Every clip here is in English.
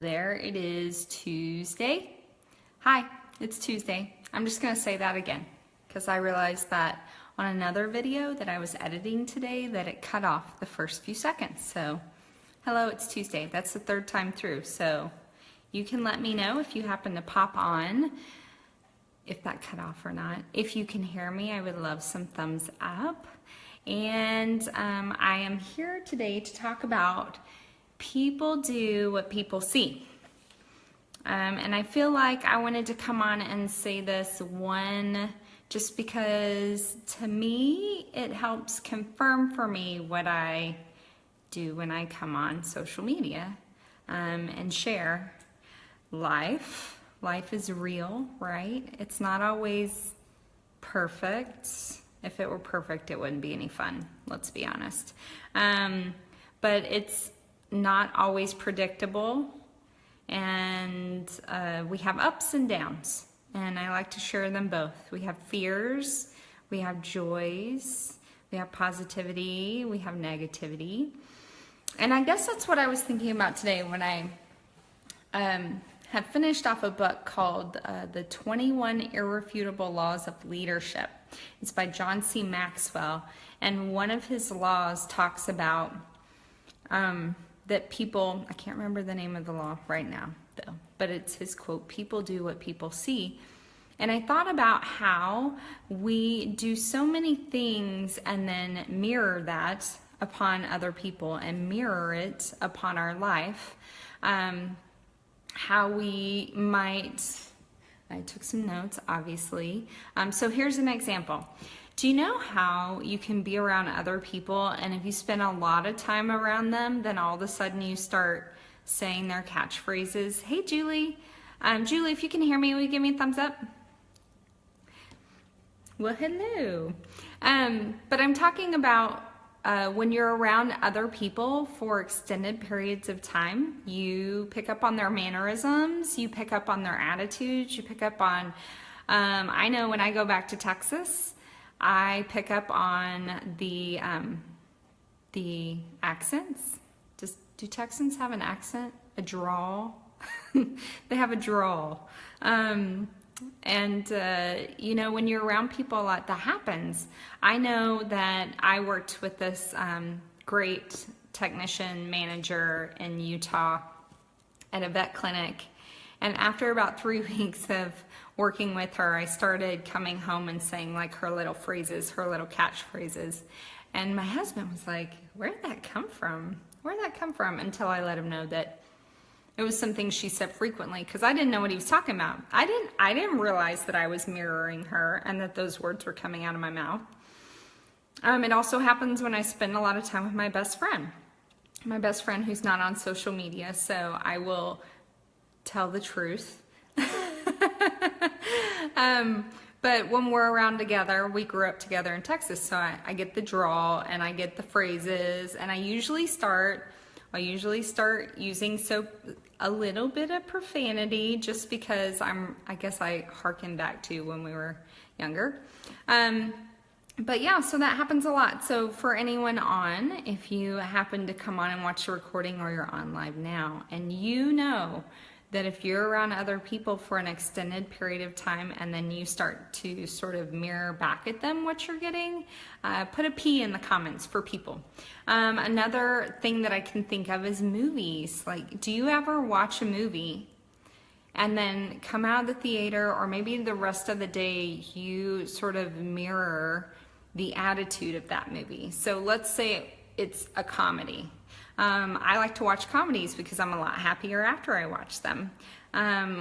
There it is Tuesday. Hi, it's Tuesday. I'm just going to say that again because I realized that on another video that I was editing today that it cut off the first few seconds. So, hello, it's Tuesday. That's the third time through. So, you can let me know if you happen to pop on if that cut off or not. If you can hear me, I would love some thumbs up. And I am here today to talk about people do what people see. And I feel like I wanted to come on and say this one just because to me it helps confirm for me what I do when I come on social media and share life. Life is real, right? It's not always perfect. If it were perfect, it wouldn't be any fun, let's be honest. But it's not always predictable, and we have ups and downs, and I like to share them both. We have fears, we have joys, we have positivity, we have negativity, and I guess that's what I was thinking about today when I had finished off a book called The 21 Irrefutable Laws of Leadership. It's by John C. Maxwell, and one of his laws talks about that people, I can't remember the name of the law right now though, but it's his quote, people do what people see. And I thought about how we do so many things and then mirror that upon other people and mirror it upon our life. How we might, I took some notes obviously. So here's an example. Do you know how you can be around other people and if you spend a lot of time around them, then all of a sudden you start saying their catchphrases? Hey, Julie. Julie, if you can hear me, will you give me a thumbs up? Well, hello. But I'm talking about when you're around other people for extended periods of time, you pick up on their mannerisms, you pick up on their attitudes, you pick up on, I know when I go back to Texas, I pick up on the accents. Do Texans have an accent? A drawl? They have a drawl. You know, when you're around people a lot, that happens. I know that I worked with this great technician manager in Utah at a vet clinic. And after about 3 weeks of working with her, I started coming home and saying like her little phrases, her little catchphrases. And my husband was like, where'd that come from? Where'd that come from? Until I let him know that it was something she said frequently because I didn't know what he was talking about. I didn't realize that I was mirroring her and that those words were coming out of my mouth. It also happens when I spend a lot of time with my best friend. My best friend who's not on social media, so I will tell the truth. But when we're around together, we grew up together in Texas, so I get the drawl and I get the phrases, and I usually start using a little bit of profanity just because I guess I harken back to when we were younger. But yeah, so that happens a lot. So for anyone on, if you happen to come on and watch the recording or you're on live now, and you know that if you're around other people for an extended period of time and then you start to sort of mirror back at them what you're getting, put a P in the comments for people. Another thing that I can think of is movies. Like, do you ever watch a movie and then come out of the theater, or maybe the rest of the day you sort of mirror the attitude of that movie? So let's say it's a comedy. I like to watch comedies because I'm a lot happier after I watch them.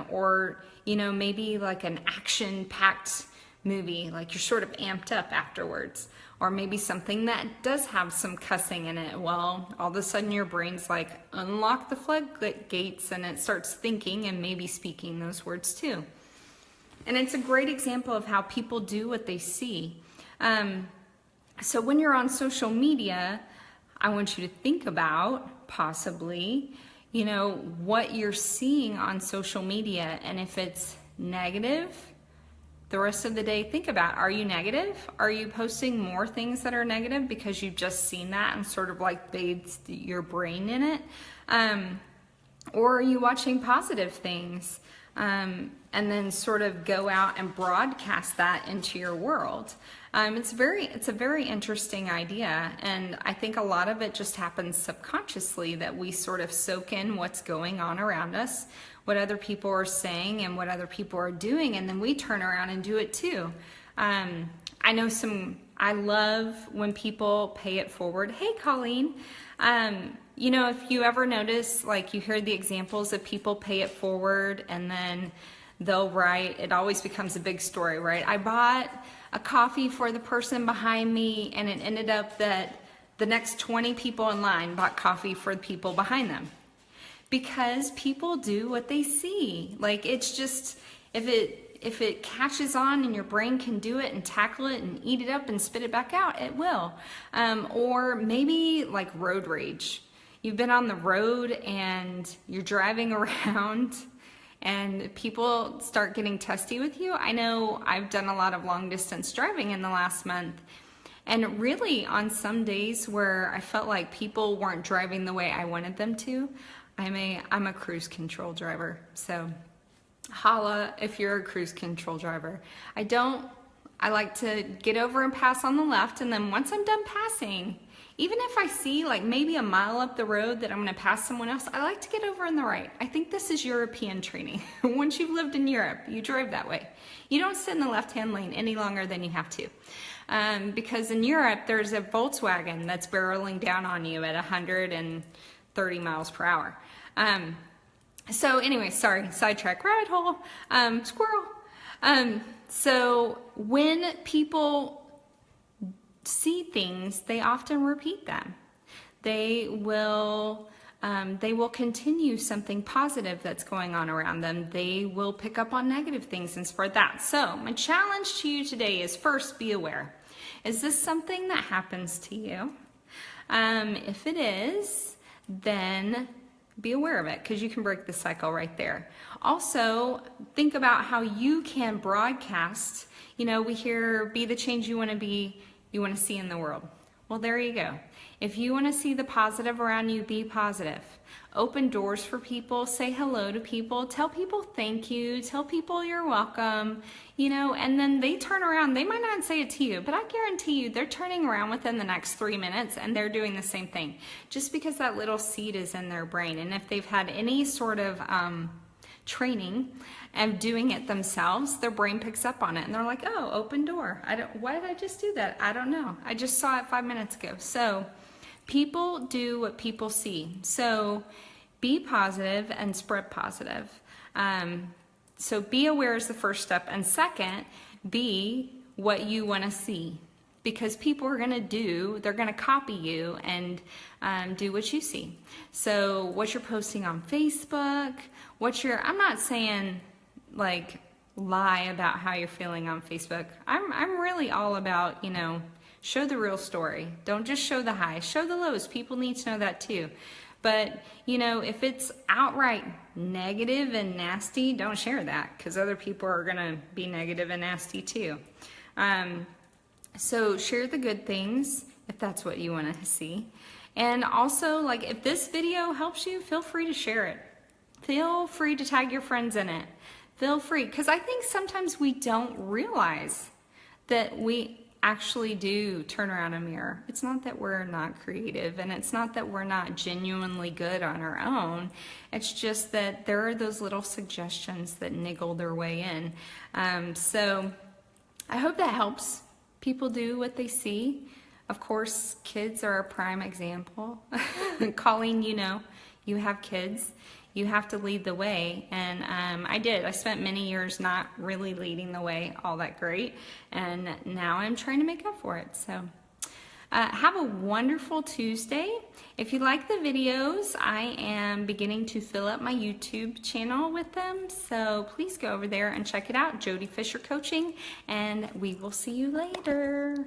Or, you know, maybe like an action-packed movie, like you're sort of amped up afterwards. Or maybe something that does have some cussing in it. Well, all of a sudden your brain's like, unlock the floodgates, and it starts thinking and maybe speaking those words too. And it's a great example of how people do what they see. So when you're on social media, I want you to think about possibly, you know, what you're seeing on social media. And if it's negative, the rest of the day, think about, are you negative? Are you posting more things that are negative because you've just seen that and sort of like bathed your brain in it? Or are you watching positive things and then sort of go out and broadcast that into your world? It's a very interesting idea, and I think a lot of it just happens subconsciously, that we sort of soak in what's going on around us, what other people are saying and what other people are doing, and then we turn around and do it too. I love when people pay it forward. Hey, Colleen. You know, if you ever notice, like, you hear the examples of people pay it forward and then they'll write, it always becomes a big story, right? I bought a coffee for the person behind me, and it ended up that the next 20 people in line bought coffee for the people behind them. Because people do what they see. Like, it's just, if it catches on and your brain can do it and tackle it and eat it up and spit it back out, it will. Or maybe like road rage. You've been on the road and you're driving around and people start getting testy with you. I know I've done a lot of long distance driving in the last month. And really, on some days where I felt like people weren't driving the way I wanted them to, I'm a cruise control driver. So holla if you're a cruise control driver. I like to get over and pass on the left, and then once I'm done passing, even if I see like maybe a mile up the road that I'm going to pass someone else, I like to get over on the right. I think this is European training. Once you've lived in Europe, you drive that way. You don't sit in the left-hand lane any longer than you have to. Because in Europe, there's a Volkswagen that's barreling down on you at 130 miles per hour. So anyway, sorry, sidetrack, rabbit hole, squirrel. So when people see things, they often repeat them. They will continue something positive that's going on around them. They will pick up on negative things and spread that. So my challenge to you today is, first, be aware. Is this something that happens to you? If it is, then be aware of it, because you can break the cycle right there. Also, think about how you can broadcast. You know, we hear, be the change you want to see in the world. Well, there you go. If you want to see the positive around you, be positive. Open doors for people, say hello to people, tell people thank you, tell people you're welcome, you know, and then they turn around. They might not say it to you, but I guarantee you they're turning around within the next 3 minutes and they're doing the same thing, just because that little seed is in their brain. And if they've had any sort of training of doing it themselves, their brain picks up on it and they're like, oh, open door. Why did I just do that? I don't know. I just saw it 5 minutes ago. So people do what people see. So be positive and spread positive. So be aware is the first step. And second, be what you want to see. Because people are going to they're going to copy you and do what you see. So what you're posting on Facebook, I'm not saying like lie about how you're feeling on Facebook. I'm really all about, you know, show the real story. Don't just show the highs, show the lows. People need to know that too. But, you know, if it's outright negative and nasty, don't share that, because other people are going to be negative and nasty too. So share the good things if that's what you want to see. And also, like, if this video helps you, feel free to share it. Feel free to tag your friends in it. Feel free, because I think sometimes we don't realize that we actually do turn around a mirror. It's not that we're not creative, and it's not that we're not genuinely good on our own. It's just that there are those little suggestions that niggle their way in. So I hope that helps. People do what they see. Of course, kids are a prime example. Colleen, you know, you have kids. You have to lead the way, and I did. I spent many years not really leading the way all that great, and now I'm trying to make up for it. So have a wonderful Tuesday. If you like the videos, I am beginning to fill up my YouTube channel with them, so please go over there and check it out, Jody Fisher Coaching, and we will see you later.